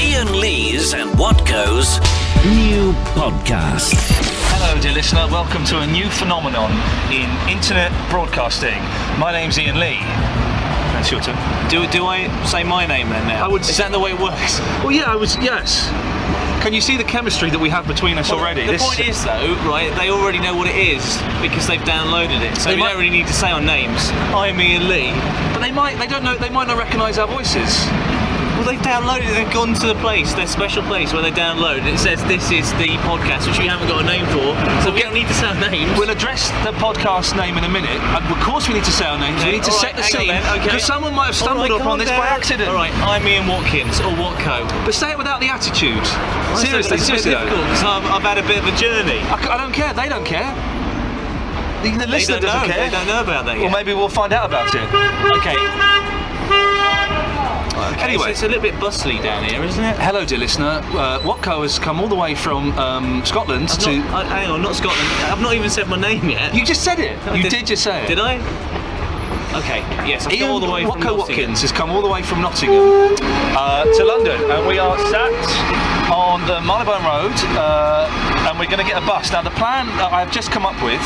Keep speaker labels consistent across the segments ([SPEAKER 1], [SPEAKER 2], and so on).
[SPEAKER 1] Iain Lee's and Watko's new podcast.
[SPEAKER 2] Hello, dear listener. Welcome to a new phenomenon in internet broadcasting. My name's Iain Lee. That's your turn.
[SPEAKER 3] Do I say my name then now? Is that the way it works?
[SPEAKER 2] Well, yeah, yes. Can you see the chemistry that we have between us already?
[SPEAKER 3] The point is, though, right, they already know what it is because they've downloaded it. So we don't really need to say our names. I'm Iain Lee.
[SPEAKER 2] But they might not recognise our voices.
[SPEAKER 3] Well, they've downloaded it, they've gone to the place, their special place where they download it. It says this is the podcast, which we haven't got a name for, so we don't need to say our names.
[SPEAKER 2] We'll address the podcast name in a minute. Of course we need to say our names, we need to set the scene, because someone might have stumbled upon this by accident.
[SPEAKER 3] Alright, I'm Iain Watkins, or Watko.
[SPEAKER 2] But say it without the attitude. Seriously,
[SPEAKER 3] it's difficult, because I've had a bit of a journey.
[SPEAKER 2] I don't care, they don't care. The listener doesn't care.
[SPEAKER 3] They don't know about that yet.
[SPEAKER 2] Well, maybe we'll find out about it.
[SPEAKER 3] Okay. Anyway, so it's a little bit bustly down here, isn't it?
[SPEAKER 2] Hello, dear listener. Watko has come all the way from Scotland
[SPEAKER 3] hang on, not Scotland. I've not even said my name yet.
[SPEAKER 2] You just said it. You did just say it.
[SPEAKER 3] Did I? Okay, yes, I've come all the way from
[SPEAKER 2] Watko Watkins has come all the way from Nottingham to London, and we are sat on the Marylebone Road, and we're going to get a bus. Now, the plan that I've just come up with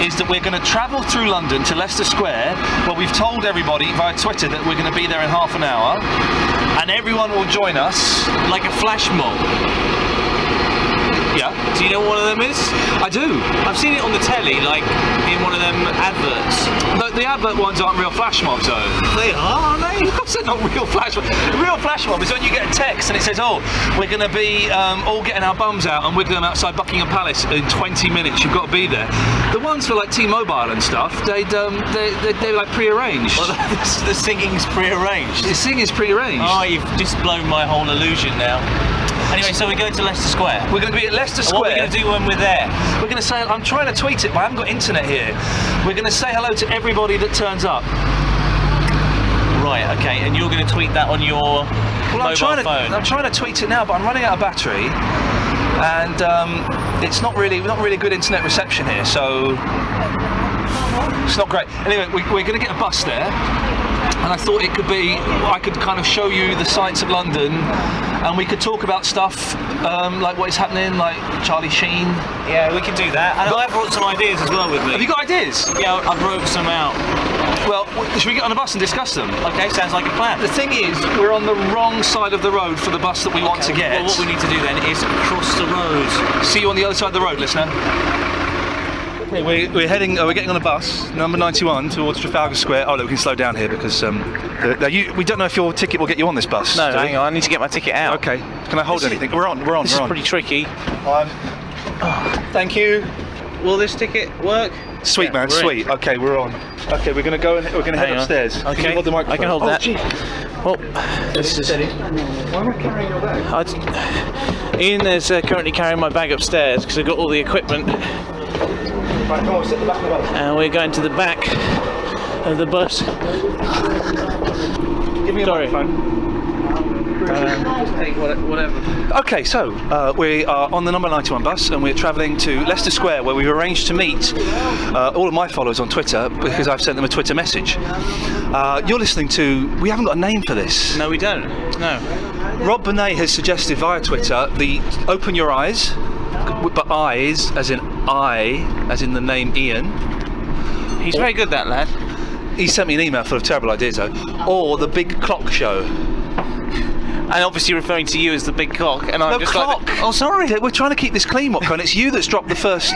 [SPEAKER 2] is that we're going to travel through London to Leicester Square, where we've told everybody via Twitter that we're going to be there in half an hour, and everyone will join us.
[SPEAKER 3] Like a flash mob.
[SPEAKER 2] Yeah.
[SPEAKER 3] Do you know what one of them is?
[SPEAKER 2] I do.
[SPEAKER 3] I've seen it on the telly, like in one of them adverts.
[SPEAKER 2] The advert ones aren't real flash mobs, though.
[SPEAKER 3] They are, aren't they?
[SPEAKER 2] Of course they're not real flash mobs. The real flash mob is when you get a text and it says, oh, we're going to be all getting our bums out and wiggling outside Buckingham Palace in 20 minutes. You've got to be there. The ones for like T-Mobile and stuff, they're like pre-arranged.
[SPEAKER 3] Well, the singing's pre-arranged.
[SPEAKER 2] The singing's pre-arranged.
[SPEAKER 3] Oh, you've just blown my whole illusion now. Anyway, so we're going to Leicester Square.
[SPEAKER 2] We're going to be at Leicester Square.
[SPEAKER 3] What are we going to do when we're there?
[SPEAKER 2] We're going to say, I'm trying to tweet it, but I haven't got internet here. We're going to say hello to everybody that turns up.
[SPEAKER 3] Right, okay, and you're going to tweet that on your mobile phone?
[SPEAKER 2] I'm trying to tweet it now, but I'm running out of battery. And it's not really good internet reception here, so it's not great. Anyway, we're going to get a bus there. And I thought I could kind of show you the sights of London, and we could talk about stuff like what is happening, like Charlie Sheen.
[SPEAKER 3] Yeah, we can do that. And I brought some ideas as well with me.
[SPEAKER 2] Have you got ideas?
[SPEAKER 3] Yeah, I wrote some out.
[SPEAKER 2] Well, should we get on a bus and discuss them?
[SPEAKER 3] Okay, sounds like a plan.
[SPEAKER 2] The thing is, we're on the wrong side of the road for the bus that we want to get.
[SPEAKER 3] Well, what we need to do then is cross the road.
[SPEAKER 2] See you on the other side of the road, listener. Okay, we're getting on a bus, number 91, towards Trafalgar Square. Oh, look, we can slow down here because we don't know if your ticket will get you on this bus.
[SPEAKER 3] No, hang on, I need to get my ticket out.
[SPEAKER 2] Okay, can I hold anything? We're on.
[SPEAKER 3] This is pretty tricky.
[SPEAKER 2] Thank you.
[SPEAKER 3] Will this ticket work?
[SPEAKER 2] Sweet, man, sweet. Okay, we're on. Okay, we're going to go and we're going to head upstairs.
[SPEAKER 3] Okay,
[SPEAKER 2] can you hold the microphone?
[SPEAKER 3] I can hold that.
[SPEAKER 2] Gee.
[SPEAKER 3] Well, this is...
[SPEAKER 2] Why am I carrying your bag?
[SPEAKER 3] Ian is currently carrying my bag upstairs because I've got all the equipment.
[SPEAKER 2] Right, come on, sit at the back of the bus.
[SPEAKER 3] And we're going to the back of the bus.
[SPEAKER 2] Give me a microphone.
[SPEAKER 3] Just take whatever.
[SPEAKER 2] Okay, so we are on the number 91 bus and we're travelling to Leicester Square, where we've arranged to meet all of my followers on Twitter because I've sent them a Twitter message. You're listening to... We haven't got a name for this.
[SPEAKER 3] No, we don't. No.
[SPEAKER 2] Rob Bonet has suggested via Twitter the Open Your Eyes, but eyes, as in the name Ian.
[SPEAKER 3] He's very good, that lad.
[SPEAKER 2] He sent me an email full of terrible ideas, though. Or the Big Clock Show.
[SPEAKER 3] And obviously referring to you as the big cock, and I'm just
[SPEAKER 2] clock.
[SPEAKER 3] like, oh, sorry.
[SPEAKER 2] We're trying to keep this clean, Watko, and it's you that's dropped the first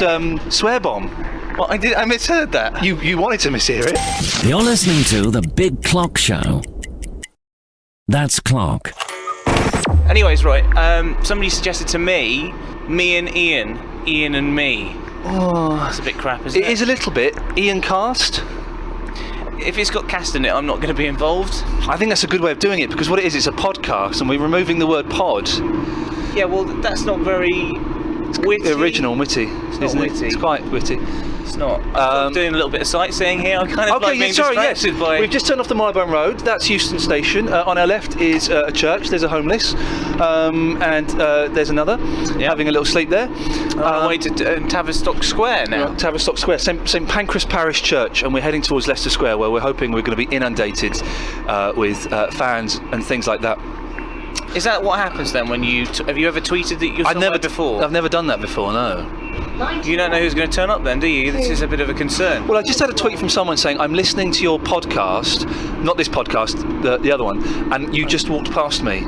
[SPEAKER 2] swear bomb.
[SPEAKER 3] Well, I misheard that.
[SPEAKER 2] You wanted to mishear it.
[SPEAKER 1] You're listening to The Big Clock Show. That's clock.
[SPEAKER 3] Anyways, right, somebody suggested to me and Ian and me.
[SPEAKER 2] Oh,
[SPEAKER 3] that's a bit crap, isn't it?
[SPEAKER 2] It is a little bit. Ian Cast.
[SPEAKER 3] If it's got cast in it, I'm not going to be involved.
[SPEAKER 2] I think that's a good way of doing it, because what it is, it's a podcast, and we're removing the word pod.
[SPEAKER 3] Yeah, well, that's not very witty.
[SPEAKER 2] Original and witty, isn't it? It's quite witty.
[SPEAKER 3] It's not. I'm doing a little bit of sightseeing here. I'm kind of being distracted by...
[SPEAKER 2] We've just turned off the Marylebone Road. That's Euston Station. On our left is a church. There's a homeless, and there's another having a little sleep there.
[SPEAKER 3] On the way to Tavistock Square now.
[SPEAKER 2] Tavistock Square, St Pancras Parish Church, and we're heading towards Leicester Square, where we're hoping we're going to be inundated with fans and things like that.
[SPEAKER 3] Is that what happens then when you... have you ever tweeted that you're somewhere before?
[SPEAKER 2] I've never done that before, no.
[SPEAKER 3] You don't know who's going to turn up then, do you? This is a bit of a concern.
[SPEAKER 2] Well, I just had a tweet from someone saying, I'm listening to your podcast, not this podcast, the other one, and you just walked past me.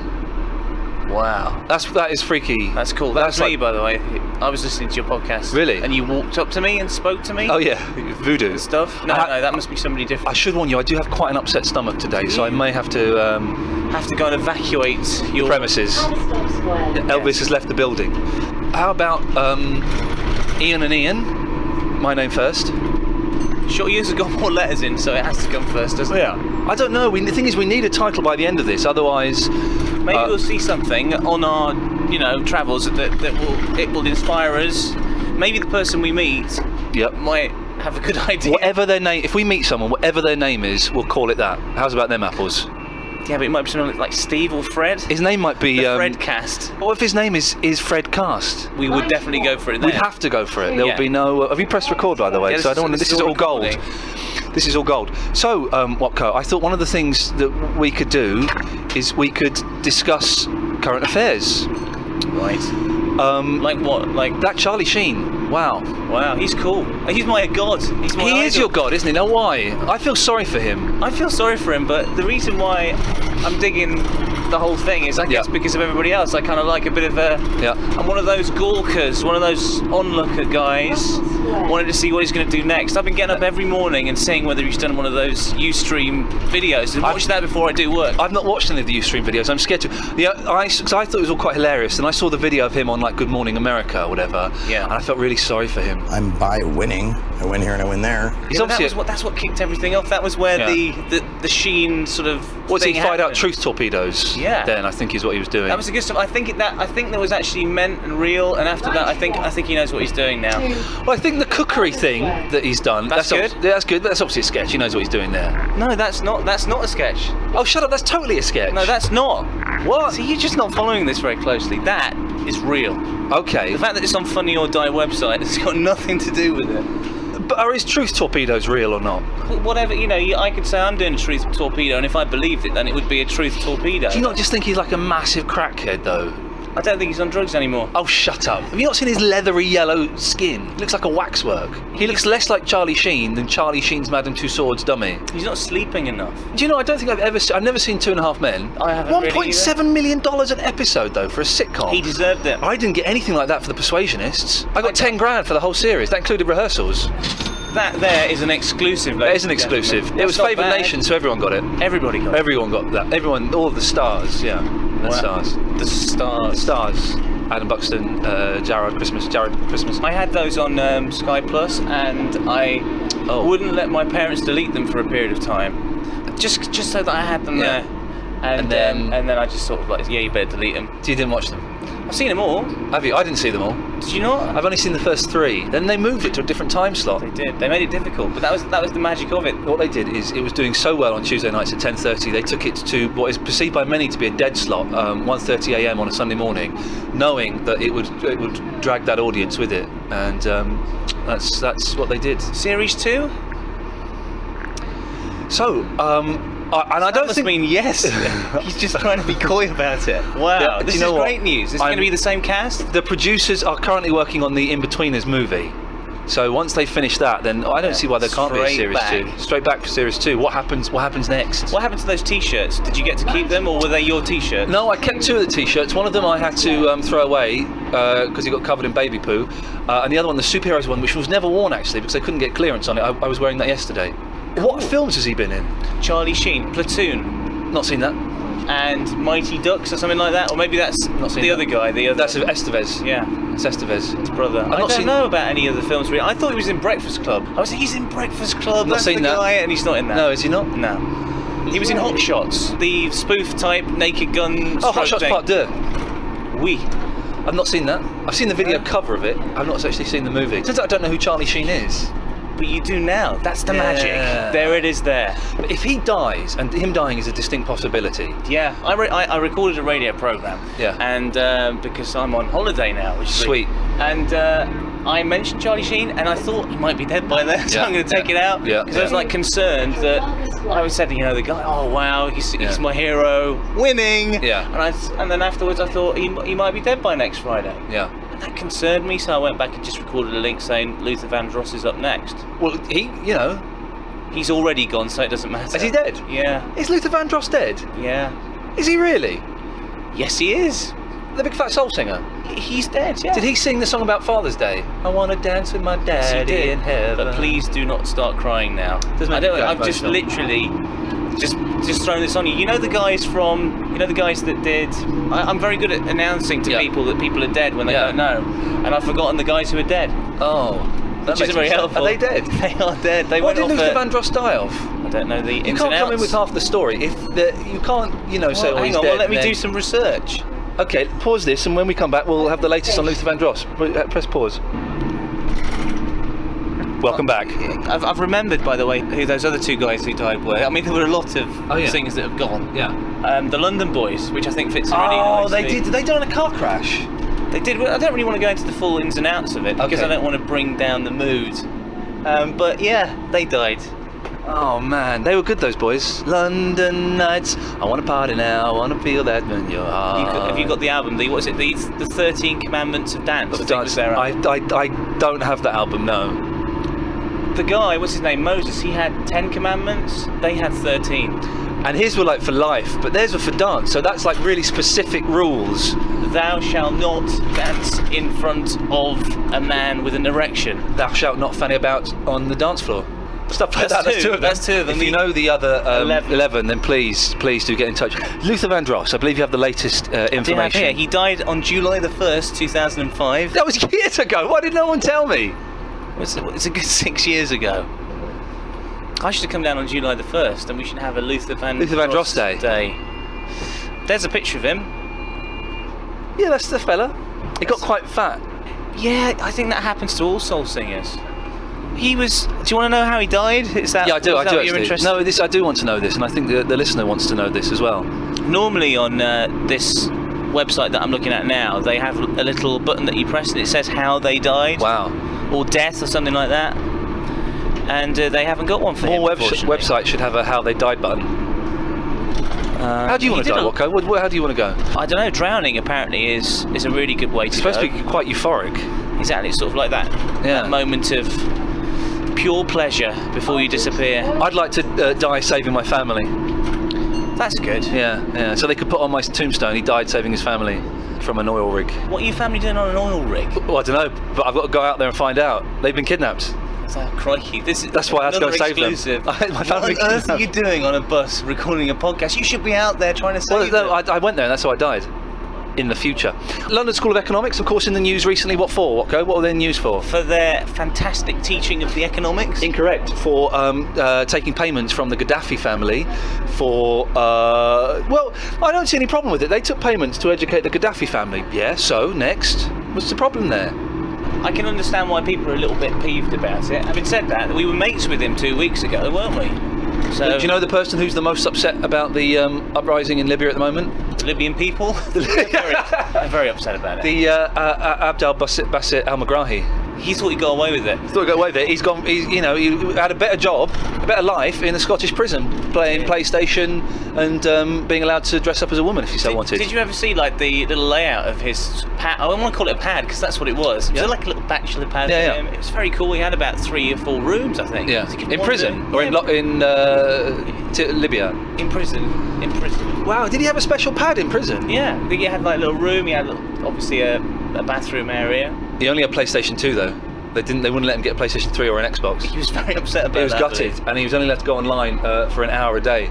[SPEAKER 3] Wow.
[SPEAKER 2] That is freaky.
[SPEAKER 3] That's cool. That's me, by the way. I was listening to your podcast.
[SPEAKER 2] Really?
[SPEAKER 3] And you walked up to me and spoke to me?
[SPEAKER 2] Oh, yeah. Voodoo.
[SPEAKER 3] Stuff? No, that must be somebody different.
[SPEAKER 2] I should warn you, I do have quite an upset stomach today, so I may have to...
[SPEAKER 3] have to go and evacuate your...
[SPEAKER 2] premises. Elvis has left the building. How about Iain and Iain? My name first.
[SPEAKER 3] Sure, yours have got more letters in, so it has to come first, doesn't it?
[SPEAKER 2] Yeah. I don't know. The thing is, we need a title by the end of this, otherwise...
[SPEAKER 3] Maybe we'll see something on our, travels that will inspire us. Maybe the person we meet might have a good idea.
[SPEAKER 2] Whatever their name, if we meet someone, whatever their name is, we'll call it that. How's about them apples?
[SPEAKER 3] Yeah, but it might be something like Steve or Fred.
[SPEAKER 2] His name might be...
[SPEAKER 3] the Fred Cast.
[SPEAKER 2] What if his name is Fred Cast?
[SPEAKER 3] We would definitely go for it then.
[SPEAKER 2] We'd have to go for it. There will be no... have you pressed record, by the way?
[SPEAKER 3] Yeah,
[SPEAKER 2] so I don't want to... This is all gold. This is all gold. So, Watko, I thought one of the things that we could do is we could discuss current affairs.
[SPEAKER 3] Right. Like what? Like
[SPEAKER 2] that Charlie Sheen. Wow.
[SPEAKER 3] Wow, he's cool. He's my god.
[SPEAKER 2] He is your god, isn't he? Now why? I feel sorry for him.
[SPEAKER 3] I feel sorry for him, but the reason why I'm digging the whole thing is I guess because of everybody else. I kind of like a bit of a... I'm one of those gawkers, one of those onlooker guys. Wanted to see what he's going to do next. I've been getting up every morning and seeing whether he's done one of those Ustream videos. And watch that before I do work.
[SPEAKER 2] I've not watched any of the Ustream videos. I'm scared to. Yeah, because I thought it was all quite hilarious, and I saw the video of him on like Good Morning America or whatever.
[SPEAKER 3] Yeah.
[SPEAKER 2] And I felt really sorry for him.
[SPEAKER 4] I'm by winning. I win here and I win there.
[SPEAKER 3] That's what kicked everything off. That was where the Sheen sort of.
[SPEAKER 2] What's he fired
[SPEAKER 3] happened.
[SPEAKER 2] out truth torpedoes?
[SPEAKER 3] Yeah.
[SPEAKER 2] Then I think is what he was doing.
[SPEAKER 3] That was the good stuff. I think that was actually meant and real. And after that, I think he knows what he's doing now.
[SPEAKER 2] Well, I think the cookery thing that he's done.
[SPEAKER 3] That's good.
[SPEAKER 2] That's good. But that's obviously a sketch. He knows what he's doing there.
[SPEAKER 3] No, that's not a sketch.
[SPEAKER 2] Oh, shut up. That's totally a sketch.
[SPEAKER 3] No, that's not.
[SPEAKER 2] What?
[SPEAKER 3] See, you're just not following this very closely. That is real.
[SPEAKER 2] Okay.
[SPEAKER 3] The fact that it's on Funny or Die website has got nothing to do with it.
[SPEAKER 2] But are his truth torpedoes real or not?
[SPEAKER 3] Whatever, I could say I'm doing a truth torpedo, and if I believed it, then it would be a truth torpedo.
[SPEAKER 2] Do you not just think he's like a massive crackhead, though?
[SPEAKER 3] I don't think he's on drugs anymore.
[SPEAKER 2] Oh, shut up. Have you not seen his leathery yellow skin? He looks like a waxwork. He looks less like Charlie Sheen than Charlie Sheen's Madame Tussauds dummy.
[SPEAKER 3] He's not sleeping enough.
[SPEAKER 2] Do you know, I don't think I've never seen 2.5 Men.
[SPEAKER 3] I haven't
[SPEAKER 2] $1.7 million an episode, though, for a sitcom.
[SPEAKER 3] He deserved it.
[SPEAKER 2] I didn't get anything like that for The Persuasionists. I got 10 grand for the whole series. That included rehearsals.
[SPEAKER 3] That there is an exclusive.
[SPEAKER 2] That is an exclusive. It was Favoured Nation, so everyone got it.
[SPEAKER 3] Everybody got it.
[SPEAKER 2] Everyone got that. Everyone, all of the stars, yeah. The stars.
[SPEAKER 3] The stars.
[SPEAKER 2] The stars. Adam Buxton, Jared Christmas.
[SPEAKER 3] I had those on Sky Plus, and I wouldn't let my parents delete them for a period of time, just so that I had them there. And then I just sort of like, you better delete them.
[SPEAKER 2] So you didn't watch them?
[SPEAKER 3] I've seen them all.
[SPEAKER 2] Have you? I didn't see them all.
[SPEAKER 3] Did you not?
[SPEAKER 2] I've only seen the first 3. Then they moved it to a different time slot.
[SPEAKER 3] They did. They made it difficult, but that was the magic of it.
[SPEAKER 2] What they did is it was doing so well on Tuesday nights at 10:30. They took it to what is perceived by many to be a dead slot, 1:30 a.m. on a Sunday morning, knowing that it would drag that audience with it, and that's what they did.
[SPEAKER 3] Series 2.
[SPEAKER 2] So. And I don't
[SPEAKER 3] think. I mean, yes. He's just trying to be coy about it. Wow, this is great news. This is going to be the same cast.
[SPEAKER 2] The producers are currently working on the In-Betweeners movie. So once they finish that, then I don't see why there can't be a series 2. Straight back for series 2. What happens next?
[SPEAKER 3] What happened to those T-shirts? Did you get to keep them, or were they your T-shirts?
[SPEAKER 2] No, I kept 2 of the T-shirts. One of them I had to throw away because he got covered in baby poo, and the other one, the superheroes one, which was never worn actually because they couldn't get clearance on it. I was wearing that yesterday. What films has he been in?
[SPEAKER 3] Charlie Sheen, Platoon.
[SPEAKER 2] Not seen that.
[SPEAKER 3] And Mighty Ducks or something like that, or maybe that's not the other guy. That's
[SPEAKER 2] Estevez.
[SPEAKER 3] Yeah,
[SPEAKER 2] it's Estevez.
[SPEAKER 3] His brother. I don't know about any other films. Really, I thought he was in Breakfast Club. He's in Breakfast Club.
[SPEAKER 2] Not seen that.
[SPEAKER 3] Guy, and he's not in that.
[SPEAKER 2] No, is he not?
[SPEAKER 3] No. He was in Hot Shots, the spoof type Naked Gun.
[SPEAKER 2] Oh, Hot Shots Part 2.
[SPEAKER 3] Oui.
[SPEAKER 2] I've not seen that. I've seen the video cover of it. I've not actually seen the movie. Turns out I don't know who Charlie Sheen is.
[SPEAKER 3] But you do now. That's the magic. There it is there.
[SPEAKER 2] But if he dies, and him dying is a distinct possibility.
[SPEAKER 3] Yeah, I recorded a radio programme.
[SPEAKER 2] Yeah.
[SPEAKER 3] And because I'm on holiday now, which is
[SPEAKER 2] sweet.
[SPEAKER 3] And I mentioned Charlie Sheen, and I thought he might be dead by then, so I'm going to take it out. Because I was like concerned that I was saying, the guy, oh wow, he's my hero, winning.
[SPEAKER 2] Yeah.
[SPEAKER 3] And then afterwards I thought he might be dead by next Friday.
[SPEAKER 2] Yeah.
[SPEAKER 3] And that concerned me, so I went back and just recorded a link saying Luther Vandross is up next.
[SPEAKER 2] Well,
[SPEAKER 3] he's already gone, so it doesn't matter.
[SPEAKER 2] Is he dead?
[SPEAKER 3] Yeah.
[SPEAKER 2] Is Luther Vandross dead?
[SPEAKER 3] Yeah.
[SPEAKER 2] Is he really?
[SPEAKER 3] Yes, he is.
[SPEAKER 2] The big fat soul singer?
[SPEAKER 3] He's dead, yeah.
[SPEAKER 2] Did he sing the song about Father's Day? I want to dance with my daddy in heaven.
[SPEAKER 3] But please do not start crying now. I've just literally just thrown this on you. You know the guys that did. I'm very good at announcing to people that people are dead when they don't know, and I've forgotten the guys who are dead.
[SPEAKER 2] Oh, that
[SPEAKER 3] which isn't very helpful.
[SPEAKER 2] Are they dead?
[SPEAKER 3] They are dead.
[SPEAKER 2] Why did Luther Vandross die of?
[SPEAKER 3] I don't know the ins and outs.
[SPEAKER 2] You can't come in with half the story if you can't, say,
[SPEAKER 3] hang
[SPEAKER 2] he's
[SPEAKER 3] on,
[SPEAKER 2] dead.
[SPEAKER 3] Well, let me do some research.
[SPEAKER 2] Okay, pause this, and when we come back, we'll have the latest on Luther Vandross. Press pause. Welcome back.
[SPEAKER 3] I've remembered, by the way, who those other two guys who died were. I mean, there were a lot of singers that have gone.
[SPEAKER 2] Yeah.
[SPEAKER 3] The London Boys, which I think fits really nicely.
[SPEAKER 2] Oh, they did. Did they die in a car crash?
[SPEAKER 3] They did. I don't really want to go into the full ins and outs of it because I don't want to bring down the mood. But yeah, they died.
[SPEAKER 2] Oh man, they were good, those boys. London nights, I want to party now, I want to feel that in your heart.
[SPEAKER 3] Have you got the album? The 13 Commandments of Dance?
[SPEAKER 2] I don't have the album, no.
[SPEAKER 3] The guy, what's his name, Moses, he had 10 commandments, they had 13.
[SPEAKER 2] And his were like for life, but theirs were for dance, so that's like really specific rules.
[SPEAKER 3] Thou shalt not dance in front of a man with an erection.
[SPEAKER 2] Thou shalt not fanny about on the dance floor. Stuff like that. That's two of them.
[SPEAKER 3] That's two of them.
[SPEAKER 2] If you know the other 11, then please do get in touch. Luther Vandross, I believe you have the latest information.
[SPEAKER 3] Here. He died on July the 1st, 2005.
[SPEAKER 2] That was years ago. Why did no one tell me?
[SPEAKER 3] It's a good 6 years ago. I should have come down on July the 1st, and we should have a Luther Vandross Day. There's a picture of him.
[SPEAKER 2] Yeah, that's the fella. He got quite fat.
[SPEAKER 3] Yeah, I think that happens to all soul singers. He was. Do you want to know how he died?
[SPEAKER 2] Yeah, I do.
[SPEAKER 3] You're interested?
[SPEAKER 2] No, I do want to know this, and I think the listener wants to know this as well.
[SPEAKER 3] Normally on this website that I'm looking at now, they have a little button that you press and it says how they died.
[SPEAKER 2] Wow.
[SPEAKER 3] Or death or something like that. And they haven't got one for him.
[SPEAKER 2] More websites should have a how they died button. How do you want to die, Watko? How do you want to go?
[SPEAKER 3] I don't know. Drowning apparently is a really good way to go.
[SPEAKER 2] It's supposed to be quite euphoric.
[SPEAKER 3] Exactly. It's sort of like that.
[SPEAKER 2] Yeah.
[SPEAKER 3] That moment of pure pleasure before you disappear.
[SPEAKER 2] I'd like to die saving my family.
[SPEAKER 3] That's good.
[SPEAKER 2] Yeah. So they could put on my tombstone, he died saving his family from an oil rig.
[SPEAKER 3] What are your family doing on an oil rig?
[SPEAKER 2] Well, I don't know, but I've got to go out there and find out. They've been kidnapped.
[SPEAKER 3] Oh, crikey. That's
[SPEAKER 2] why I have to go save
[SPEAKER 3] exclusive.
[SPEAKER 2] them. My family
[SPEAKER 3] what on earth are you doing on a bus recording a podcast? You should be out there trying to save
[SPEAKER 2] them. I went there and that's how I died. In the future. London School of Economics, of course, in the news recently. What for, Watko? What were they in the news for?
[SPEAKER 3] For their fantastic teaching of the economics?
[SPEAKER 2] Incorrect. For taking payments from the Gaddafi family for... well, I don't see any problem with it. They took payments to educate the Gaddafi family. Yeah, so, next. What's the problem there?
[SPEAKER 3] I can understand why people are a little bit peeved about it. Having said that, we were mates with him 2 weeks ago, weren't we? So,
[SPEAKER 2] do you know the person who's the most upset about the uprising in Libya at the moment?
[SPEAKER 3] The Libyan people? They're very upset about it.
[SPEAKER 2] The Abd al-Basit al-Megrahi.
[SPEAKER 3] He thought he got away with it.
[SPEAKER 2] He's gone. He had a better job, a better life in a Scottish prison, playing PlayStation and being allowed to dress up as a woman if he so wanted.
[SPEAKER 3] Did you ever see like the little layout of his pad? I don't want to call it a pad because that's what it was. It was like a little bachelor pad for him. It was very cool. He had about 3 or 4 rooms, I think.
[SPEAKER 2] Yeah. In prison or in Libya.
[SPEAKER 3] In prison.
[SPEAKER 2] Wow. Did he have a special pad in prison?
[SPEAKER 3] Yeah. I think he had like a little room. He had obviously a bathroom area.
[SPEAKER 2] He only had PlayStation 2 though. They wouldn't let him get a PlayStation 3 or an Xbox.
[SPEAKER 3] He was very upset about that.
[SPEAKER 2] He was gutted, and he was only allowed to go online for an hour a day.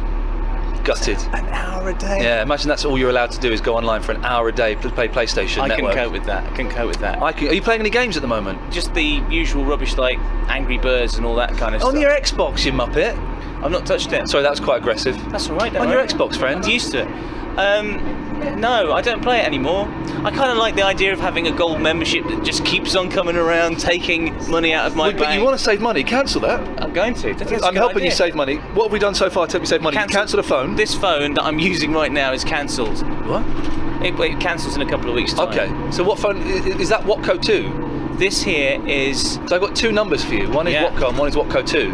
[SPEAKER 2] Gutted.
[SPEAKER 3] An hour a day?
[SPEAKER 2] Yeah, imagine that's all you're allowed to do is go online for an hour a day to play PlayStation Network.
[SPEAKER 3] I can cope with that. Are
[SPEAKER 2] you playing any games at the moment?
[SPEAKER 3] Just the usual rubbish like Angry Birds and all that kind of stuff.
[SPEAKER 2] On your Xbox, you muppet.
[SPEAKER 3] I've not touched it.
[SPEAKER 2] Sorry, that was quite aggressive.
[SPEAKER 3] That's alright.
[SPEAKER 2] On your Xbox, friend.
[SPEAKER 3] I'm used to it. No, I don't play it anymore. I kind of like the idea of having a gold membership that just keeps on coming around, taking money out of my bank.
[SPEAKER 2] But you want to save money, cancel that.
[SPEAKER 3] I'm going to.
[SPEAKER 2] I'm helping you save money. What have we done so far to help you save money? Cancel the phone.
[SPEAKER 3] This phone that I'm using right now is cancelled.
[SPEAKER 2] What?
[SPEAKER 3] It cancels in a couple of weeks' time.
[SPEAKER 2] Okay, so what phone, is that Watko 2?
[SPEAKER 3] This here is...
[SPEAKER 2] So I've got 2 numbers for you. One is Watko and one is Watko 2.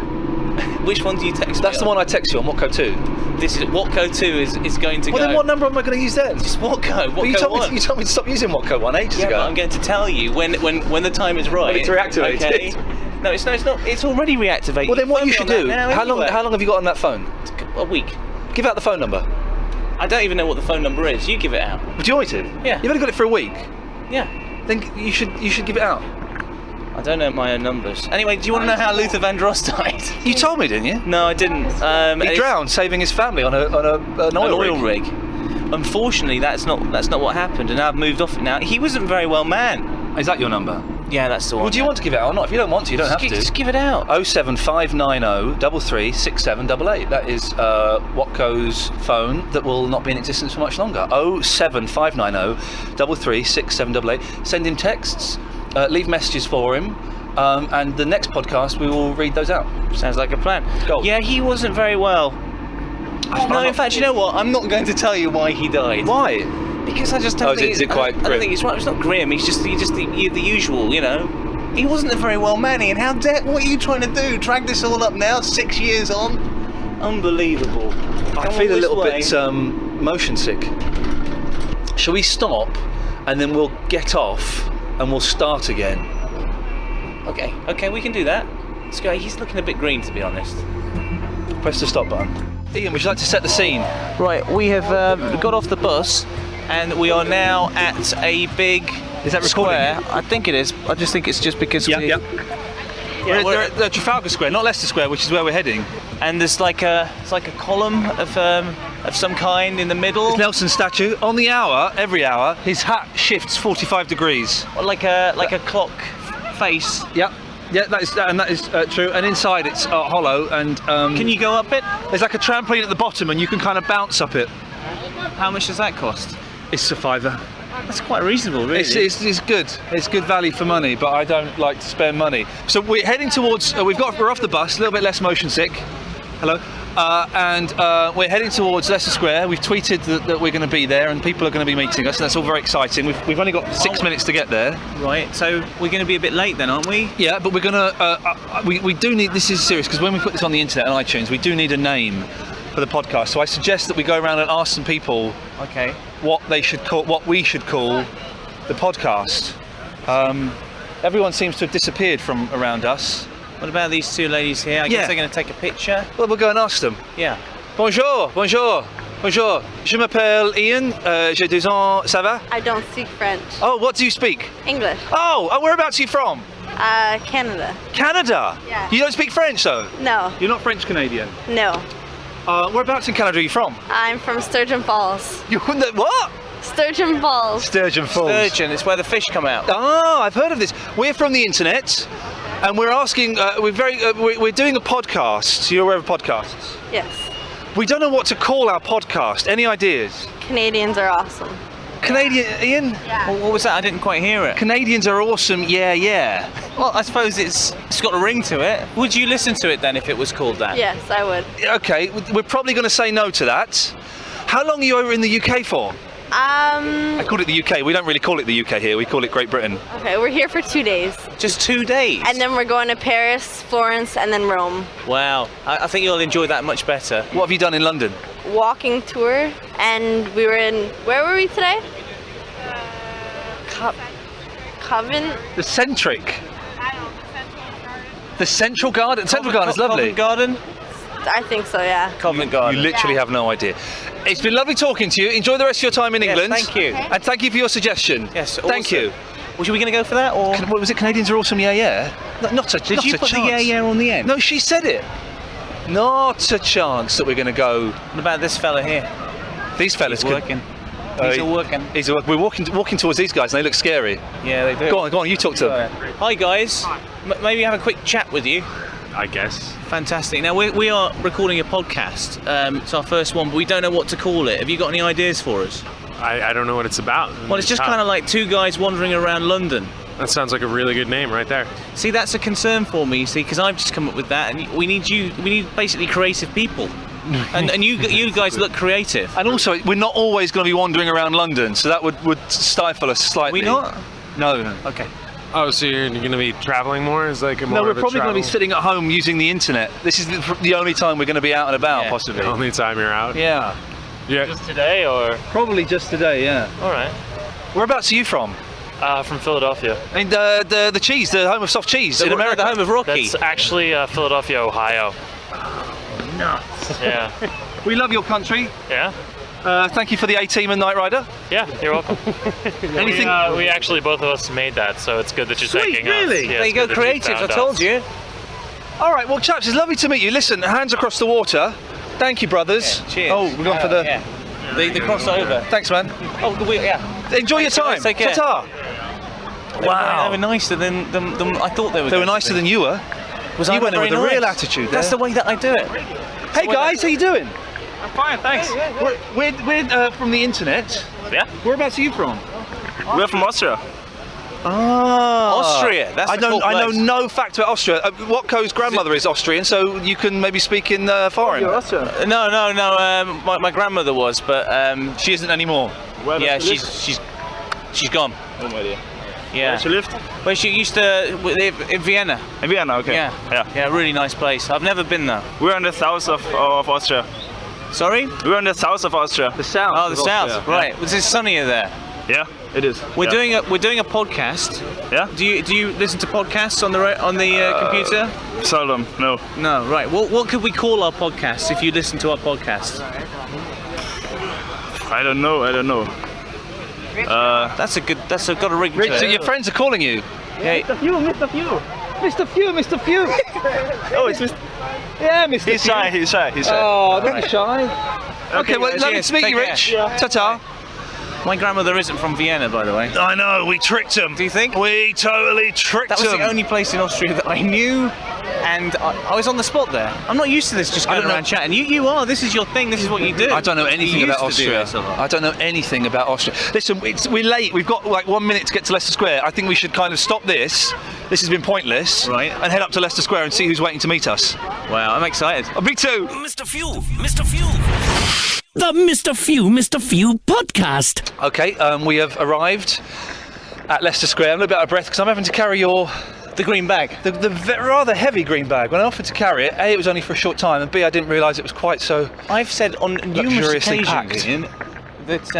[SPEAKER 3] Which one do you text me
[SPEAKER 2] That's the
[SPEAKER 3] on?
[SPEAKER 2] one I text you on, Watko 2.
[SPEAKER 3] This is Watko 2 is going to go...
[SPEAKER 2] Well, then what number am I going to use then?
[SPEAKER 3] It's Watko.
[SPEAKER 2] But you told
[SPEAKER 3] 1.
[SPEAKER 2] me to stop using Watko 1 ages ago.
[SPEAKER 3] But I'm going to tell you when the time is right.
[SPEAKER 2] When it's reactivated.
[SPEAKER 3] Okay? No, it's not. It's already reactivated.
[SPEAKER 2] Well, then what you should do? How long
[SPEAKER 3] anyway.
[SPEAKER 2] have you got on that phone?
[SPEAKER 3] A week.
[SPEAKER 2] Give out the phone number.
[SPEAKER 3] I don't even know what the phone number is. You give it out.
[SPEAKER 2] Do you want me to?
[SPEAKER 3] Yeah.
[SPEAKER 2] You've only got it for a week.
[SPEAKER 3] Yeah.
[SPEAKER 2] Then you should give it out.
[SPEAKER 3] I don't know my own numbers. Anyway, do you want to know how Luther Vandross died?
[SPEAKER 2] You told me, didn't you?
[SPEAKER 3] No, I didn't.
[SPEAKER 2] He drowned, saving his family on an oil rig.
[SPEAKER 3] Unfortunately, that's not what happened, and I've moved off it now. He wasn't very well man.
[SPEAKER 2] Is that your number?
[SPEAKER 3] Yeah, that's the one.
[SPEAKER 2] Well, do you want to give it out or not? If you don't want to, you don't have to.
[SPEAKER 3] Just give it out.
[SPEAKER 2] 07590 336788. That is Watko's phone that will not be in existence for much longer. 07590 336788. Send him texts, leave messages for him, and the next podcast we will read those out.
[SPEAKER 3] Sounds like a plan.
[SPEAKER 2] Go.
[SPEAKER 3] Yeah, he wasn't very well. No, in fact, you know what? I'm not going to tell you why he died.
[SPEAKER 2] Why?
[SPEAKER 3] Because I just don't think
[SPEAKER 2] is it quite
[SPEAKER 3] I don't
[SPEAKER 2] grim?
[SPEAKER 3] think it's right. It's not grim. He's just the usual, you know. He wasn't a very well man, Ian. What are you trying to do? Drag this all up now, 6 years on? Unbelievable.
[SPEAKER 2] I feel a little bit motion sick. Shall we stop and then we'll get off and we'll start again?
[SPEAKER 3] Okay, we can do that. Let's go. He's looking a bit green, to be honest.
[SPEAKER 2] Press the stop button. Ian, would you like to set the scene?
[SPEAKER 3] Right, we have got off the bus and we are now at a big
[SPEAKER 2] Is that
[SPEAKER 3] square.
[SPEAKER 2] recording?
[SPEAKER 3] I think it is. I just think it's just because
[SPEAKER 2] Yeah.
[SPEAKER 3] we're
[SPEAKER 2] We're at Trafalgar Square, not Leicester Square, which is where we're heading.
[SPEAKER 3] and there's like a column of some kind in the middle.
[SPEAKER 2] It's Nelson's statue. On the hour, every hour, his hat shifts 45 degrees.
[SPEAKER 3] Like a clock face.
[SPEAKER 2] Yep. Yeah, that is true. And inside it's hollow, and
[SPEAKER 3] Can you go up it?
[SPEAKER 2] there's like a trampoline at the bottom, and you can kind of bounce up it.
[SPEAKER 3] How much does that cost?
[SPEAKER 2] It's a £5.
[SPEAKER 3] That's quite reasonable, really.
[SPEAKER 2] It's good. It's good value for money, but I don't like to spend money. So we're heading towards. We're off the bus, a little bit less motion sick. Hello. And we're heading towards Leicester Square. We've tweeted that we're going to be there, and people are going to be meeting us. And that's all very exciting. We've only got 6 minutes to get there.
[SPEAKER 3] Right. So we're going to be a bit late then, aren't we?
[SPEAKER 2] Yeah, but we're going to. We do need. This is serious because when we put this on the internet on iTunes, we do need a name for the podcast. So I suggest that we go around and ask some people.
[SPEAKER 3] Okay.
[SPEAKER 2] What we should call the podcast. Everyone seems to have disappeared from around us.
[SPEAKER 3] What about these two ladies here? I guess they're going to take a picture.
[SPEAKER 2] Well, we'll go and ask them.
[SPEAKER 3] Yeah.
[SPEAKER 2] Bonjour. Je m'appelle Iain. J'ai 2 ans. Ça va?
[SPEAKER 5] I don't speak French.
[SPEAKER 2] Oh, what do you speak?
[SPEAKER 5] English.
[SPEAKER 2] Oh, whereabouts are you from?
[SPEAKER 5] Canada.
[SPEAKER 2] Canada.
[SPEAKER 5] Yeah.
[SPEAKER 2] You don't speak French, though.
[SPEAKER 5] No.
[SPEAKER 2] You're not French Canadian.
[SPEAKER 5] No.
[SPEAKER 2] Whereabouts in Canada are you from?
[SPEAKER 5] I'm from Sturgeon Falls.
[SPEAKER 2] You what?
[SPEAKER 5] Sturgeon Falls.
[SPEAKER 2] Sturgeon Falls.
[SPEAKER 3] Sturgeon. It's where the fish come out.
[SPEAKER 2] Oh, I've heard of this. We're from the internet, and we're asking. We're doing a podcast. You're aware of podcasts?
[SPEAKER 5] Yes.
[SPEAKER 2] We don't know what to call our podcast. Any ideas?
[SPEAKER 5] Canadians are awesome.
[SPEAKER 2] Canadian, Ian?
[SPEAKER 5] Yeah.
[SPEAKER 3] What was that? I didn't quite hear it.
[SPEAKER 2] Canadians are awesome. Yeah.
[SPEAKER 3] Well, I suppose it's got a ring to it. Would you listen to it then if it was called that?
[SPEAKER 5] Yes, I would.
[SPEAKER 2] Okay, we're probably going to say no to that. How long are you over in the UK for? I call it the UK. We don't really call it the UK here. We call it Great Britain.
[SPEAKER 5] Okay, we're here for 2 days.
[SPEAKER 3] Just 2 days?
[SPEAKER 5] And then we're going to Paris, Florence, and then Rome.
[SPEAKER 3] Wow. I think you'll enjoy that much better.
[SPEAKER 2] What have you done in London?
[SPEAKER 5] Walking tour, and we were in, where were we today? Coven?
[SPEAKER 2] The Centric. The Central Garden. Central Garden is lovely.
[SPEAKER 3] Covent Garden?
[SPEAKER 5] I think so, yeah.
[SPEAKER 3] Covent Garden.
[SPEAKER 2] You literally have no idea. It's been lovely talking to you. Enjoy the rest of your time in England.
[SPEAKER 3] Thank you.
[SPEAKER 2] And thank you for your suggestion.
[SPEAKER 3] Yes,
[SPEAKER 2] Thank
[SPEAKER 3] awesome.
[SPEAKER 2] you.
[SPEAKER 3] Was we going to go for that, or
[SPEAKER 2] What was it? Canadians are awesome. Yeah. Not a
[SPEAKER 3] did you put the yeah on the end?
[SPEAKER 2] No, she said it. Not a chance that we're going to go.
[SPEAKER 3] What about this fella here?
[SPEAKER 2] These fellas
[SPEAKER 3] He's working. He's all working.
[SPEAKER 2] We're walking towards these guys, and they look scary.
[SPEAKER 3] Yeah, they do.
[SPEAKER 2] Go on. You talk to them.
[SPEAKER 3] Hi guys. Maybe have a quick chat with you.
[SPEAKER 6] I guess.
[SPEAKER 3] Fantastic. Now we are recording a podcast. It's our first one, but we don't know what to call it. Have you got any ideas for us?
[SPEAKER 6] I don't know what it's about.
[SPEAKER 3] Well, it's just kind of like two guys wandering around London.
[SPEAKER 6] That sounds like a really good name right there.
[SPEAKER 3] See, that's a concern for me, you see, because I've just come up with that, and we need basically creative people. and you guys look creative.
[SPEAKER 2] And also, we're not always going to be wandering around London, so that would stifle us slightly.
[SPEAKER 3] We not?
[SPEAKER 2] No.
[SPEAKER 3] Okay.
[SPEAKER 6] Oh, so you're going to be traveling more? Is like a more
[SPEAKER 2] No, we're
[SPEAKER 6] of a
[SPEAKER 2] probably going to be
[SPEAKER 6] travel-
[SPEAKER 2] sitting at home using the internet. This is the only time we're going to be out and about,
[SPEAKER 3] Yeah.
[SPEAKER 2] possibly.
[SPEAKER 6] The only time you're out?
[SPEAKER 2] Yeah.
[SPEAKER 6] Yeah.
[SPEAKER 7] Just today, or?
[SPEAKER 2] Probably just today, yeah.
[SPEAKER 7] All right.
[SPEAKER 2] Whereabouts are you from?
[SPEAKER 7] From Philadelphia.
[SPEAKER 2] I mean, the cheese, the home of soft cheese in America.
[SPEAKER 3] The home of Rocky.
[SPEAKER 7] That's actually Philadelphia, Ohio.
[SPEAKER 2] Nuts.
[SPEAKER 7] Yeah.
[SPEAKER 2] We love your country.
[SPEAKER 7] Yeah?
[SPEAKER 2] Thank you for the A-Team and Knight Rider.
[SPEAKER 7] Yeah, you're welcome.
[SPEAKER 2] Anything?
[SPEAKER 7] We actually, both of us made that, so it's good that you're
[SPEAKER 2] Sweet,
[SPEAKER 7] thanking
[SPEAKER 2] really?
[SPEAKER 7] us. Yeah,
[SPEAKER 3] There
[SPEAKER 7] it's
[SPEAKER 3] you go,
[SPEAKER 7] good that
[SPEAKER 3] creative. I
[SPEAKER 7] found
[SPEAKER 3] told
[SPEAKER 7] us.
[SPEAKER 3] you.
[SPEAKER 2] All right, well, chaps, it's lovely to meet you. Listen, hands across the water. Thank you, brothers.
[SPEAKER 3] Yeah, cheers.
[SPEAKER 2] Oh, we're going for the...
[SPEAKER 3] Yeah. The crossover.
[SPEAKER 2] Thanks, man.
[SPEAKER 3] Oh, yeah.
[SPEAKER 2] Enjoy your time.
[SPEAKER 3] Take care.
[SPEAKER 2] Ta-ta.
[SPEAKER 3] They were nicer than I thought they were.
[SPEAKER 2] They were nicer than you were.
[SPEAKER 3] Was
[SPEAKER 2] You went in with a real attitude there.
[SPEAKER 3] That's the way that I do it.
[SPEAKER 2] Hey, guys, how you doing?
[SPEAKER 7] I'm fine, thanks.
[SPEAKER 2] We're from the internet.
[SPEAKER 7] Yeah?
[SPEAKER 2] Whereabouts are you from?
[SPEAKER 7] We're from Austria.
[SPEAKER 2] Ah,
[SPEAKER 3] Austria, that's
[SPEAKER 2] I
[SPEAKER 3] a
[SPEAKER 2] don't.
[SPEAKER 3] cool
[SPEAKER 2] I know
[SPEAKER 3] place.
[SPEAKER 2] no fact about Austria. Watko's grandmother is Austrian, so you can maybe speak in foreign.
[SPEAKER 3] No. My grandmother was, but
[SPEAKER 2] She isn't anymore.
[SPEAKER 3] yeah, she's gone.
[SPEAKER 2] Oh my dear.
[SPEAKER 3] Yeah.
[SPEAKER 7] She lived?
[SPEAKER 3] Well, she used to live in Vienna.
[SPEAKER 7] In Vienna, okay.
[SPEAKER 3] Yeah, really nice place. I've never been there.
[SPEAKER 7] We're in the south of Austria.
[SPEAKER 3] Sorry?
[SPEAKER 7] We're in the south of Austria.
[SPEAKER 2] The south.
[SPEAKER 3] Oh, the
[SPEAKER 2] of
[SPEAKER 3] south.
[SPEAKER 2] Austria.
[SPEAKER 3] Right. Was it sunnier there?
[SPEAKER 7] Yeah, it is.
[SPEAKER 3] We're doing a podcast.
[SPEAKER 7] Yeah?
[SPEAKER 3] Do you listen to podcasts on the computer?
[SPEAKER 7] Seldom, no.
[SPEAKER 3] No. Right. What could we call our podcast if you listen to our podcast?
[SPEAKER 7] I don't know.
[SPEAKER 3] That's got a ring to
[SPEAKER 2] Rich,
[SPEAKER 3] it.
[SPEAKER 2] your friends are calling you.
[SPEAKER 3] Yeah.
[SPEAKER 2] Mr. Few. Mr. Few.
[SPEAKER 7] Oh, it's Mr.
[SPEAKER 2] Yeah, Mr.
[SPEAKER 7] He's shy.
[SPEAKER 2] Oh, don't be shy. Okay, well,
[SPEAKER 3] cheers.
[SPEAKER 2] lovely to meet
[SPEAKER 3] Take
[SPEAKER 2] you,
[SPEAKER 3] care.
[SPEAKER 2] Rich. Ta-ta.
[SPEAKER 3] My grandmother isn't from Vienna, by the way.
[SPEAKER 2] I know, we tricked him.
[SPEAKER 3] Do you think?
[SPEAKER 2] We totally tricked
[SPEAKER 3] That was
[SPEAKER 2] him.
[SPEAKER 3] the only place in Austria that I knew, and I was on the spot there. I'm not used to this, just going
[SPEAKER 2] don't know.
[SPEAKER 3] around chatting. You are. This is your thing. This is what you do.
[SPEAKER 2] I don't know anything
[SPEAKER 3] You
[SPEAKER 2] about
[SPEAKER 3] used to do
[SPEAKER 2] Austria.
[SPEAKER 3] this a lot.
[SPEAKER 2] I don't know anything about Austria. Listen, we're late. We've got like 1 minute to get to Leicester Square. I think we should kind of stop this. This has been pointless.
[SPEAKER 3] Right.
[SPEAKER 2] And head up to Leicester Square and see who's waiting to meet us.
[SPEAKER 3] Wow, I'm excited.
[SPEAKER 2] Me too.
[SPEAKER 1] Mr. Few. The Mr. Few podcast.
[SPEAKER 2] Okay, we have arrived at Leicester Square. I'm a little bit out of breath because I'm having to carry
[SPEAKER 3] The green bag.
[SPEAKER 2] the rather heavy green bag. When I offered to carry it, A, it was only for a short time, and B, I didn't realise it was quite so...
[SPEAKER 3] I've said on numerous
[SPEAKER 2] Luxuriously
[SPEAKER 3] occasions,
[SPEAKER 2] packed.
[SPEAKER 3] Ian, that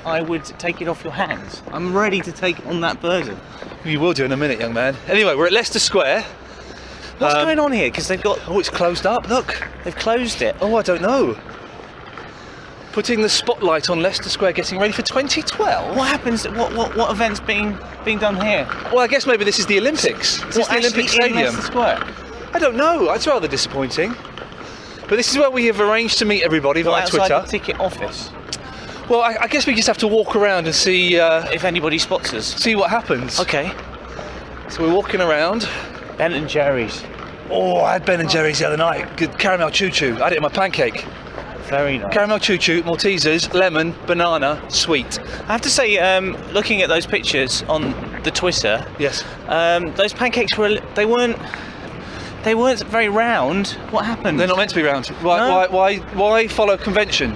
[SPEAKER 3] I would take it off your hands. I'm ready to take on that burden.
[SPEAKER 2] You will do in a minute, young man. Anyway, we're at Leicester Square.
[SPEAKER 3] What's going on here? Because they've
[SPEAKER 2] Oh, it's closed up. Look.
[SPEAKER 3] closed it.
[SPEAKER 2] Oh, I don't know. Putting the spotlight on Leicester Square, getting ready for 2012.
[SPEAKER 3] What happens? What events being done here?
[SPEAKER 2] Well, I guess maybe this is the Olympics. Is this the Olympic
[SPEAKER 3] actually in
[SPEAKER 2] Stadium?
[SPEAKER 3] Leicester Square?
[SPEAKER 2] I don't know. It's rather disappointing. But this is where we have arranged to meet everybody via
[SPEAKER 3] Outside
[SPEAKER 2] Twitter.
[SPEAKER 3] the ticket office.
[SPEAKER 2] Well, I guess we just have to walk around and see
[SPEAKER 3] If anybody spots us.
[SPEAKER 2] see what happens.
[SPEAKER 3] Okay.
[SPEAKER 2] So we're walking around.
[SPEAKER 3] Ben and Jerry's.
[SPEAKER 2] Oh, I had Ben and Jerry's the other night. Good caramel choo-choo. I had it in my pancake.
[SPEAKER 3] Very nice.
[SPEAKER 2] Caramel choo-choo, Maltesers, lemon, banana, sweet.
[SPEAKER 3] I have to say, looking at those pictures on the Twitter,
[SPEAKER 2] Yes.
[SPEAKER 3] those pancakes they weren't very round. What happened?
[SPEAKER 2] They're not meant to be round. Why follow convention,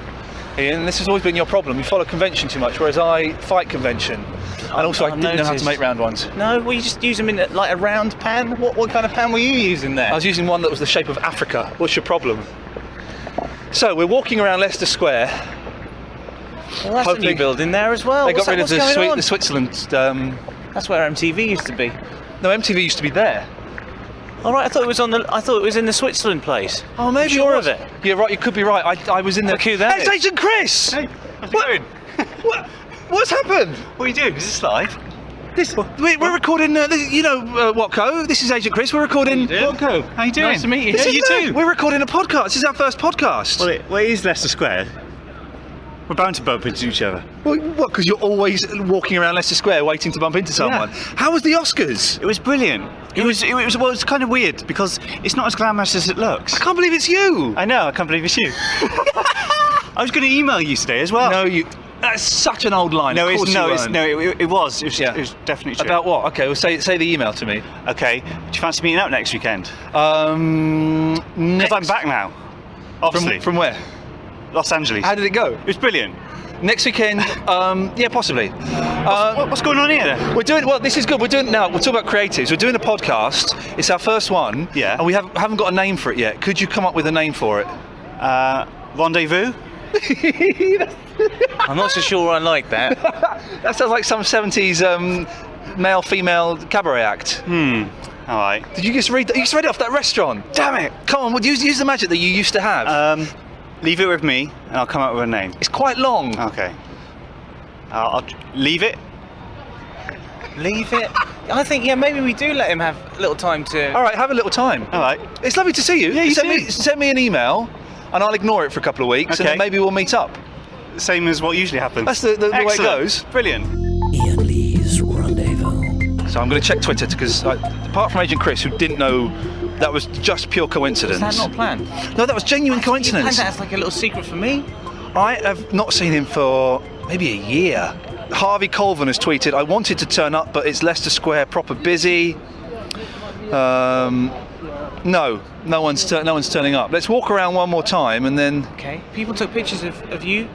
[SPEAKER 2] Ian? This has always been your problem. You follow convention too much, whereas I fight convention. And also, I
[SPEAKER 3] I've
[SPEAKER 2] didn't know how to
[SPEAKER 3] noticed.
[SPEAKER 2] make round ones.
[SPEAKER 3] No, well, you just use them in like a round pan. What kind of pan were you using there?
[SPEAKER 2] I was using one that was the shape of Africa. What's your problem? So we're walking around Leicester Square.
[SPEAKER 3] Well, that's a new
[SPEAKER 2] hoping-
[SPEAKER 3] building there as well.
[SPEAKER 2] They got rid of
[SPEAKER 3] What's going on?
[SPEAKER 2] the Switzerland.
[SPEAKER 3] That's where MTV used to be.
[SPEAKER 2] No, MTV used to be there.
[SPEAKER 3] All right, I thought it was in the Switzerland place.
[SPEAKER 2] Oh, maybe
[SPEAKER 3] Sure
[SPEAKER 2] it
[SPEAKER 3] of
[SPEAKER 2] was.
[SPEAKER 3] it?
[SPEAKER 2] You're right. You could be right. I was in the.
[SPEAKER 3] Look who that
[SPEAKER 2] Hey, it's
[SPEAKER 3] is.
[SPEAKER 2] Agent Chris.
[SPEAKER 7] Hey, how's
[SPEAKER 2] What?
[SPEAKER 7] it going?
[SPEAKER 2] What's happened?
[SPEAKER 7] What are you doing? Is this live?
[SPEAKER 2] We're recording. Watko. This is Agent Chris. We're recording.
[SPEAKER 7] Watko, how you doing?
[SPEAKER 2] Nice to meet you.
[SPEAKER 7] Yeah, you too.
[SPEAKER 2] We're recording a podcast. This is our first podcast.
[SPEAKER 8] Well, it is Leicester Square. We're bound to bump into each other.
[SPEAKER 2] Well, what? Because you're always walking around Leicester Square waiting to bump into someone. How was the Oscars?
[SPEAKER 8] It was brilliant. It was kind of weird because it's not as glamorous as it looks.
[SPEAKER 2] I can't believe it's you.
[SPEAKER 8] I know, I can't believe it's you. I was going to email you today as well.
[SPEAKER 2] No, you. That's such an old line.
[SPEAKER 8] No,
[SPEAKER 2] Of
[SPEAKER 8] it's
[SPEAKER 2] course
[SPEAKER 8] no,
[SPEAKER 2] you
[SPEAKER 8] it's
[SPEAKER 2] weren't.
[SPEAKER 8] no. It was. It was,
[SPEAKER 2] Yeah.
[SPEAKER 8] it was definitely true.
[SPEAKER 2] About what? Okay, well, say the email to me.
[SPEAKER 8] Okay. Do you fancy meeting up next weekend?
[SPEAKER 2] Because
[SPEAKER 8] Because I'm back now. Obviously.
[SPEAKER 2] From where?
[SPEAKER 8] Los Angeles.
[SPEAKER 2] How did it go?
[SPEAKER 8] It was brilliant.
[SPEAKER 2] Next weekend, yeah, possibly.
[SPEAKER 8] What's going on here?
[SPEAKER 2] We're doing, well, this is good. We're talking about creatives. We're doing a podcast. It's our first one.
[SPEAKER 8] Yeah.
[SPEAKER 2] And we haven't got a name for it yet. Could you come up with a name for it?
[SPEAKER 8] Rendezvous?
[SPEAKER 3] I'm not so sure I like that.
[SPEAKER 2] That sounds like some 70s male-female cabaret act.
[SPEAKER 8] All right.
[SPEAKER 2] Did you just read that? You just read it off that restaurant. Damn it. Come on, use the magic that you used to have.
[SPEAKER 8] Leave it with me, and I'll come up with a name.
[SPEAKER 2] It's quite long.
[SPEAKER 8] Okay. I'll leave it.
[SPEAKER 3] Leave it. I think, yeah, maybe we do let him have a little time to.
[SPEAKER 2] All right, have a little time.
[SPEAKER 8] All right.
[SPEAKER 2] It's lovely to see you.
[SPEAKER 8] Yeah, you
[SPEAKER 2] send me an email, and I'll ignore it for a couple of weeks, and
[SPEAKER 8] Okay.
[SPEAKER 2] then maybe we'll meet up.
[SPEAKER 8] Same as what usually happens.
[SPEAKER 2] That's the way it
[SPEAKER 8] Excellent.
[SPEAKER 2] goes.
[SPEAKER 8] Brilliant.
[SPEAKER 1] Iain Lee's Rendezvous.
[SPEAKER 2] So I'm going to check Twitter because, apart from Agent Chris, who didn't know, that was just pure coincidence.
[SPEAKER 3] Is that not planned?
[SPEAKER 2] No, that was genuine
[SPEAKER 3] You planned
[SPEAKER 2] coincidence.
[SPEAKER 3] that as like a little secret for me?
[SPEAKER 2] I have not seen him for maybe a year. Harvey Colvin has tweeted, I wanted to turn up, but it's Leicester Square proper busy. No one's turning up. Let's walk around one more time and then...
[SPEAKER 3] Okay. People took pictures of you.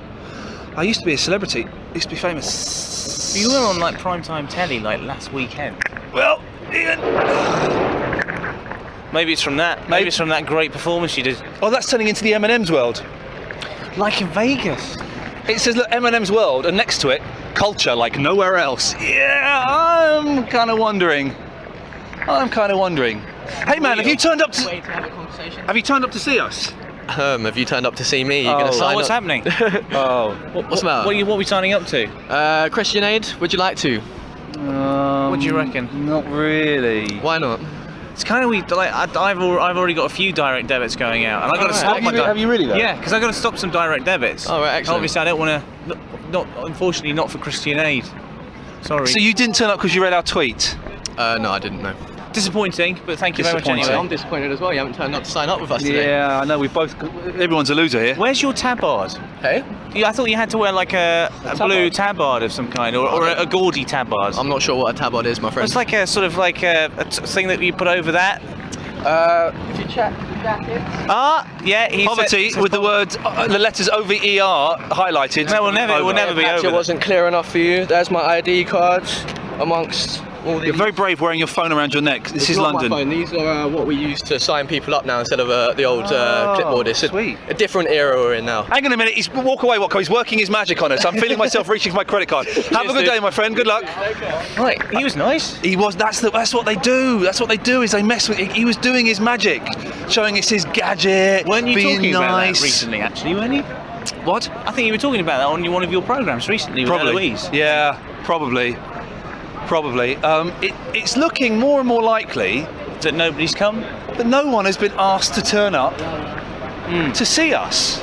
[SPEAKER 2] I used to be a celebrity. I used to be famous.
[SPEAKER 3] You were on like primetime telly like last weekend.
[SPEAKER 2] Well, Ian...
[SPEAKER 3] Maybe it's from that. Maybe it's from that great performance you did.
[SPEAKER 2] Oh, that's turning into the M&M's world.
[SPEAKER 3] Like in Vegas.
[SPEAKER 2] It says, look, M&M's world, and next to it, culture like nowhere else. Yeah, I'm kind of wondering. Hey man, have you turned up to...
[SPEAKER 3] Way to have a conversation.
[SPEAKER 2] Have you turned up to see us?
[SPEAKER 9] Have you turned up to see me? You're going to
[SPEAKER 2] Oh.
[SPEAKER 9] sign
[SPEAKER 3] What's
[SPEAKER 9] up?
[SPEAKER 3] happening?
[SPEAKER 2] Oh.
[SPEAKER 9] What's the matter?
[SPEAKER 3] What are we signing up to?
[SPEAKER 9] Christian Aid, would you like to?
[SPEAKER 3] What do you reckon?
[SPEAKER 2] Not really.
[SPEAKER 9] Why not?
[SPEAKER 3] It's kind of weird. Like, I've already got a few direct debits going out, and I've got to stop my.
[SPEAKER 2] Have you really though?
[SPEAKER 3] Yeah, because I've got to stop some direct debits.
[SPEAKER 9] Oh, right, excellent.
[SPEAKER 3] Obviously, I don't want to. Unfortunately, not for Christian Aid. Sorry.
[SPEAKER 2] So you didn't turn up because you read our tweet?
[SPEAKER 9] No, I didn't know.
[SPEAKER 3] Disappointing, but thank you very much
[SPEAKER 2] Disappointing.
[SPEAKER 3] anyway.
[SPEAKER 9] I'm disappointed as well. You haven't turned up to sign up with us today.
[SPEAKER 2] Yeah, I know. Everyone's a loser here.
[SPEAKER 3] Where's your tabard?
[SPEAKER 9] Hey?
[SPEAKER 3] I thought you had to wear like a blue tabard of some kind, or a gaudy tabard.
[SPEAKER 9] I'm not sure what a tabard is, my friend.
[SPEAKER 3] It's like a sort of like a thing that you put over that.
[SPEAKER 9] If you check the jacket.
[SPEAKER 3] Yeah.
[SPEAKER 2] Poverty with the word, the letters OVER highlighted.
[SPEAKER 3] No, it will never be
[SPEAKER 9] It
[SPEAKER 3] over.
[SPEAKER 9] wasn't clear enough for you. There's my ID cards amongst all these.
[SPEAKER 2] You're very brave wearing your phone around your neck. This
[SPEAKER 9] It's
[SPEAKER 2] is
[SPEAKER 9] not
[SPEAKER 2] London.
[SPEAKER 9] My phone. These are what we use to sign people up now instead of the old clipboard. It's
[SPEAKER 2] sweet.
[SPEAKER 9] a different era we're in now.
[SPEAKER 2] Hang on a minute. Walk away, Watko. He's working his magic on us. I'm feeling myself reaching for my credit card. Have a good day, my friend. Good luck.
[SPEAKER 3] Right, he was nice.
[SPEAKER 2] He was. That's what they do. That's what they do. Is they mess with. He was doing his magic, showing us his gadget.
[SPEAKER 3] Weren't you
[SPEAKER 2] being
[SPEAKER 3] talking about
[SPEAKER 2] nice.
[SPEAKER 3] that recently, actually, weren't you?
[SPEAKER 2] What?
[SPEAKER 3] I think you were talking about that on one of your programmes recently with
[SPEAKER 2] Probably.
[SPEAKER 3] Eloise.
[SPEAKER 2] Yeah, probably. It's looking more and more likely
[SPEAKER 3] That nobody's come?
[SPEAKER 2] that no one has been asked to turn up to see us.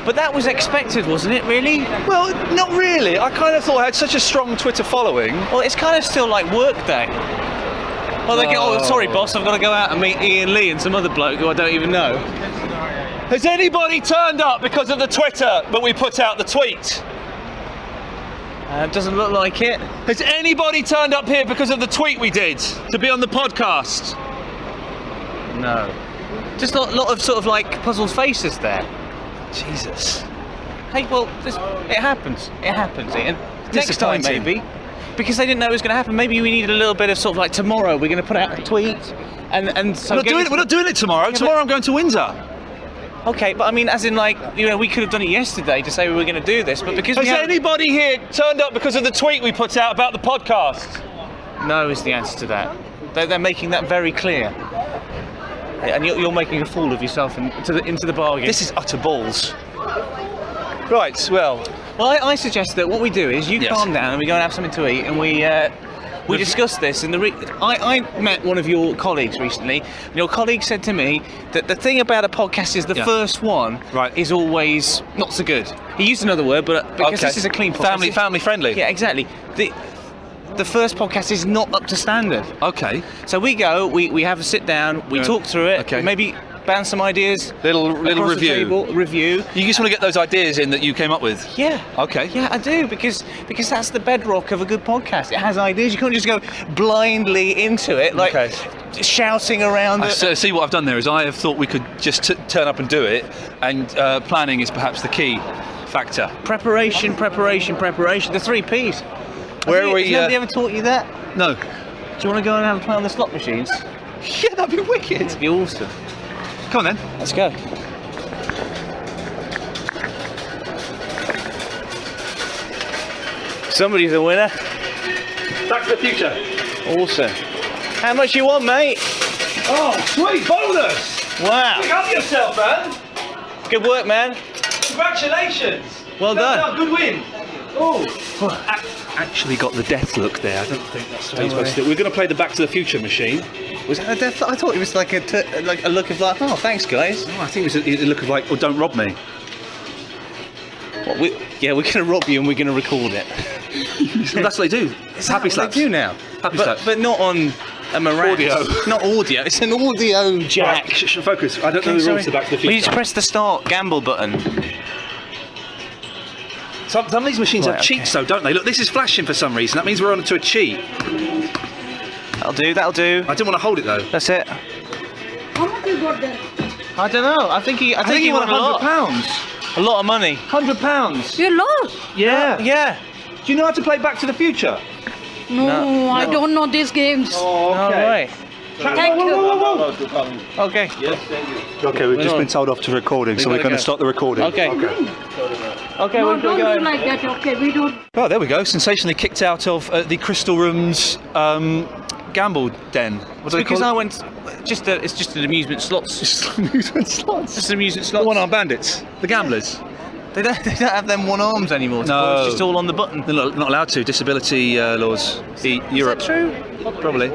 [SPEAKER 3] But that was expected, wasn't it, really?
[SPEAKER 2] Well, not really. I kind of thought I had such a strong Twitter following.
[SPEAKER 3] Well, it's kind of still like work day. Well, they go, oh, sorry, boss, I've got to go out and meet Iain Lee and some other bloke who I don't even know.
[SPEAKER 2] Has anybody turned up because of the Twitter that we put out, the tweet?
[SPEAKER 3] Doesn't look like it.
[SPEAKER 2] Has anybody turned up here because of the tweet we did to be on the podcast?
[SPEAKER 3] No. Just a lot of sort of like puzzled faces there.
[SPEAKER 2] Jesus.
[SPEAKER 3] Hey, well, it happens. It happens, Iain. Next time,
[SPEAKER 2] Disappointing.
[SPEAKER 3] maybe. Because they didn't know it was going to happen. Maybe we needed a little bit of sort of like tomorrow we're going to put out a tweet. And so
[SPEAKER 2] We're not doing it tomorrow. Tomorrow I'm going to Windsor.
[SPEAKER 3] Okay, but I mean, as in like, you know, we could have done it yesterday to say we were going to do this, but because
[SPEAKER 2] Has anybody here turned up because of the tweet we put out about the podcast?
[SPEAKER 3] No is the answer to that. They're making that very clear. And you're making a fool of yourself into the bargain.
[SPEAKER 2] This is utter balls. Right, well,
[SPEAKER 3] I suggest that what we do is you calm down and we go and have something to eat and we discuss this. And I met one of your colleagues recently. And your colleague said to me that the thing about a podcast is the first one is always not so good. He used another word, but because this is a clean podcast,
[SPEAKER 2] family friendly.
[SPEAKER 3] Yeah, exactly. The first podcast is not up to standard.
[SPEAKER 2] Okay.
[SPEAKER 3] So we go, we have a sit down, we talk through it,
[SPEAKER 2] Okay.
[SPEAKER 3] maybe bounce some ideas.
[SPEAKER 2] Little
[SPEAKER 3] across the
[SPEAKER 2] review.
[SPEAKER 3] Review.
[SPEAKER 2] You just want to get those ideas in that you came up with?
[SPEAKER 3] Yeah.
[SPEAKER 2] Okay.
[SPEAKER 3] Yeah, I do, because that's the bedrock of a good podcast. It has ideas. You can't just go blindly into it, like shouting around.
[SPEAKER 2] See what I've done there is I have thought we could just turn up and do it, and planning is perhaps the key factor.
[SPEAKER 3] Preparation. The 3 Ps.
[SPEAKER 2] Where are we?
[SPEAKER 3] Has nobody ever taught you that?
[SPEAKER 2] No.
[SPEAKER 3] Do you want to go and have a play on the slot machines?
[SPEAKER 2] Yeah, that'd be wicked.
[SPEAKER 3] It'd be awesome.
[SPEAKER 2] Come on then.
[SPEAKER 3] Let's go. Somebody's a winner.
[SPEAKER 2] Back to the Future.
[SPEAKER 3] Awesome. How much you want, mate?
[SPEAKER 2] Oh, sweet bonus!
[SPEAKER 3] Wow.
[SPEAKER 2] Pick up yourself, man.
[SPEAKER 3] Good work, man.
[SPEAKER 2] Congratulations.
[SPEAKER 3] Well done.
[SPEAKER 2] Good win. Oh. Actually got the death look there. I don't think that's how you're supposed to do it. We're going to play the Back to the Future machine.
[SPEAKER 3] Was that a death? I thought it was like a look of like, oh, thanks, guys.
[SPEAKER 2] Oh, I think it was a look of like, oh, don't rob me.
[SPEAKER 3] What, we're going to rob you and we're going to record it.
[SPEAKER 2] Well, that's what they do.
[SPEAKER 3] Is
[SPEAKER 2] Happy
[SPEAKER 3] that what
[SPEAKER 2] slaps.
[SPEAKER 3] they do now?
[SPEAKER 2] Happy slaps.
[SPEAKER 3] But not on a Marantz.
[SPEAKER 2] Audio.
[SPEAKER 3] Not audio. It's an audio jack.
[SPEAKER 2] Right, focus. I don't know the rules to Back to the Future.
[SPEAKER 3] Will you just press the start gamble button?
[SPEAKER 2] Some of these machines have cheats though, don't they? Look, this is flashing for some reason. That means we're on to a cheat.
[SPEAKER 3] That'll do.
[SPEAKER 2] I didn't want to hold it though.
[SPEAKER 3] That's it.
[SPEAKER 10] How much you got there?
[SPEAKER 3] I don't know. I think he won
[SPEAKER 2] £100.
[SPEAKER 3] a lot of money.
[SPEAKER 2] £100.
[SPEAKER 10] You lost?
[SPEAKER 2] Yeah.
[SPEAKER 3] Yeah.
[SPEAKER 2] Do you know how to play Back to the Future?
[SPEAKER 10] No, I don't know these games.
[SPEAKER 2] Oh,
[SPEAKER 3] All right.
[SPEAKER 10] Thank you.
[SPEAKER 2] Whoa.
[SPEAKER 3] Okay.
[SPEAKER 2] Okay, we've just been told off to recording, so we're going to stop the recording.
[SPEAKER 3] Okay,
[SPEAKER 10] No,
[SPEAKER 3] we're
[SPEAKER 10] don't
[SPEAKER 3] going.
[SPEAKER 10] do like that. Okay, we don't.
[SPEAKER 2] Oh, there we go. Sensationally kicked out of the Crystal Room's gamble den. What do they
[SPEAKER 3] Because
[SPEAKER 2] call
[SPEAKER 3] I
[SPEAKER 2] it?
[SPEAKER 3] went. It's just an amusement slots.
[SPEAKER 2] Just amusement slots.
[SPEAKER 3] Just amusement
[SPEAKER 2] The
[SPEAKER 3] slots.
[SPEAKER 2] one-armed bandits. The gamblers.
[SPEAKER 3] They don't have them one arms anymore.
[SPEAKER 2] No.
[SPEAKER 3] It's just all on the button.
[SPEAKER 2] They're not allowed to. Disability laws. Europe.
[SPEAKER 3] Is that true?
[SPEAKER 2] Probably.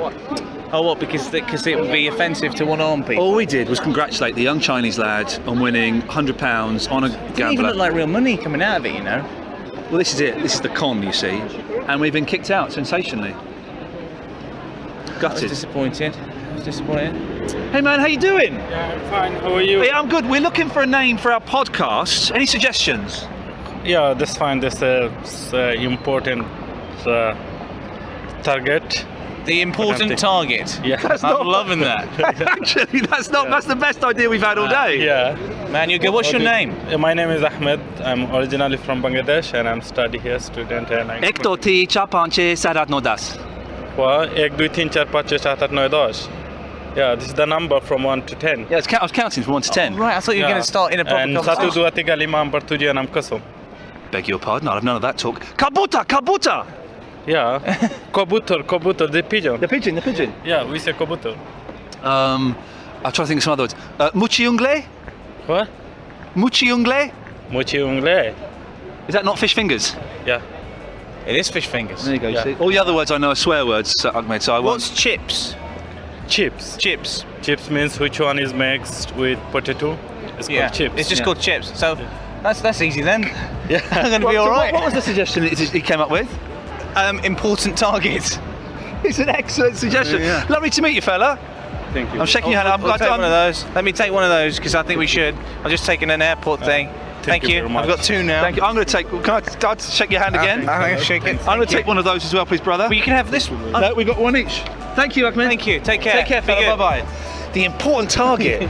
[SPEAKER 3] Oh, what? Because it would be offensive to one-armed people.
[SPEAKER 2] All we did was congratulate the young Chinese lad on winning £100 on a
[SPEAKER 3] It didn't even
[SPEAKER 2] gambler.
[SPEAKER 3] look like real money coming out of it, you know.
[SPEAKER 2] Well, this is it. This is the con, you see. And we've been kicked out sensationally.
[SPEAKER 3] I was
[SPEAKER 2] Gutted.
[SPEAKER 3] disappointed.
[SPEAKER 2] Hey man, how you doing?
[SPEAKER 6] Yeah, I'm fine. How are you?
[SPEAKER 2] Yeah, I'm good. We're looking for a name for our podcast. Any suggestions?
[SPEAKER 6] Yeah, that's fine. This is important target.
[SPEAKER 3] The important target.
[SPEAKER 6] Yeah.
[SPEAKER 3] I'm loving that.
[SPEAKER 2] Actually, that's the best idea we've had all day.
[SPEAKER 6] Yeah.
[SPEAKER 3] Man, you're good. What's your name?
[SPEAKER 6] My name is Ahmed. I'm originally from Bangladesh and I'm study here, student. And I'm
[SPEAKER 2] Ek to ti cha panche sarat no das.
[SPEAKER 6] 1, 2, 3, 4, 5, 6, 7, 8, 9, 10. Yeah, this is the number from 1 to 10.
[SPEAKER 2] Yeah, I was counting from 1 to 10.
[SPEAKER 3] Right, I thought you were going to start in a proper
[SPEAKER 6] And
[SPEAKER 3] conversation.
[SPEAKER 6] 1, 2, 3, 4, 5, 6, 7, 8, 9.
[SPEAKER 2] Beg your pardon, I'll have none of that talk. Kabuta!
[SPEAKER 6] Yeah. Kobutor, the pigeon.
[SPEAKER 2] The pigeon.
[SPEAKER 6] Yeah, we say kobutor.
[SPEAKER 2] I'll try to think of some other words. Muchiungle?
[SPEAKER 6] What?
[SPEAKER 2] Muchiungle?
[SPEAKER 6] Mochi ungle.
[SPEAKER 2] Is that not fish fingers?
[SPEAKER 6] Yeah.
[SPEAKER 3] It is fish fingers.
[SPEAKER 2] There you go.
[SPEAKER 6] Yeah.
[SPEAKER 2] See? All the other words I know are swear words, Ahmed, so I won't.
[SPEAKER 3] What's chips?
[SPEAKER 6] Chips.
[SPEAKER 3] Chips.
[SPEAKER 6] Chips means which one is mixed with potato. It's called chips.
[SPEAKER 3] It's just
[SPEAKER 2] Yeah.
[SPEAKER 3] called chips. So that's easy then.
[SPEAKER 6] Yeah.
[SPEAKER 3] I'm going to be all right.
[SPEAKER 2] What was the suggestion that he came up with?
[SPEAKER 3] Important target.
[SPEAKER 2] It's an excellent suggestion.
[SPEAKER 6] Yeah.
[SPEAKER 2] Lovely to meet you, fella.
[SPEAKER 6] Thank you.
[SPEAKER 2] I'm shaking your hand.
[SPEAKER 3] I'll take one of those. Let me take one of those because I think we should. I've just taken an airport thing. Thank
[SPEAKER 6] you
[SPEAKER 3] you.
[SPEAKER 6] very much.
[SPEAKER 3] I've got 2 now.
[SPEAKER 2] Thank you. I'm going to take. Can I shake your hand again?
[SPEAKER 3] I'm going to shake it.
[SPEAKER 2] I'm going to take one of those as well, please, brother.
[SPEAKER 3] Well, you can have this one.
[SPEAKER 2] No, we've got one each. Thank you, Ahmed.
[SPEAKER 3] Thank you. Take care.
[SPEAKER 2] Take care,
[SPEAKER 3] Be
[SPEAKER 2] fella.
[SPEAKER 3] good.
[SPEAKER 2] Bye bye. The important target.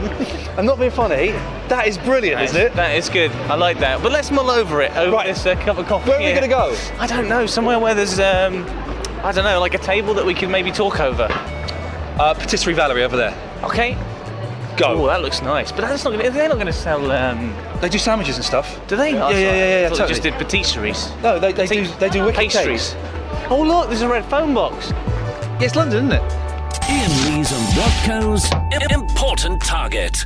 [SPEAKER 2] I'm not being funny. That is brilliant, isn't it?
[SPEAKER 3] That is good. I like that. But let's mull over it. Over
[SPEAKER 2] Right.
[SPEAKER 3] this cup of coffee.
[SPEAKER 2] Where are we going to go?
[SPEAKER 3] I don't know. Somewhere where there's I don't know, like a table that we can maybe talk over.
[SPEAKER 2] Patisserie Valerie over there.
[SPEAKER 3] Okay.
[SPEAKER 2] Go.
[SPEAKER 3] Oh, that looks nice. But that's not gonna, they're not going to sell.
[SPEAKER 2] They do sandwiches and stuff.
[SPEAKER 3] Do they?
[SPEAKER 2] Yeah,
[SPEAKER 3] Oh,
[SPEAKER 2] yeah,
[SPEAKER 3] sorry.
[SPEAKER 2] yeah,
[SPEAKER 3] I thought
[SPEAKER 2] totally.
[SPEAKER 3] they just did patisseries.
[SPEAKER 2] No, they do wicked
[SPEAKER 3] Pastries.
[SPEAKER 2] cakes.
[SPEAKER 3] Oh look, there's a red phone box.
[SPEAKER 2] Yeah, it's London, isn't it?
[SPEAKER 1] Iain Lee's and Watko's important target.